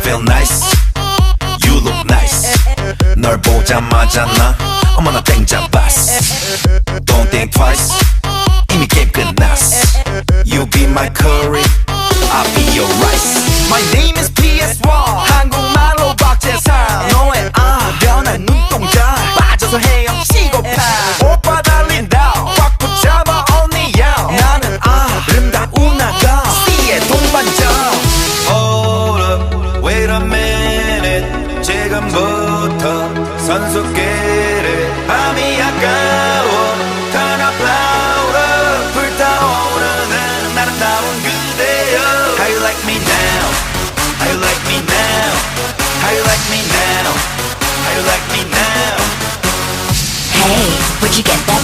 feel nice, you look nice. 널 보자마자 나 어머나 땡 잡았어. Don't think twice, 이미 게임 끝났어. You be my curry, I'll be your rice. My name is PS1, 한국말로 박재상. 너의 변한 눈동자 빠져서 헤엄치고파. 오빠 달린다 꽉 붙잡아 언니 야. 나는 아름다운 아가 C의 동반자. Hold up, wait a minute. 지금부터 선수끼리 밤이 아까워. Turn up louder, 불타오르는 아름다운 그대여. How you like me now? How you like me now? How you like me now? How you like me now? Hey, where'd you get that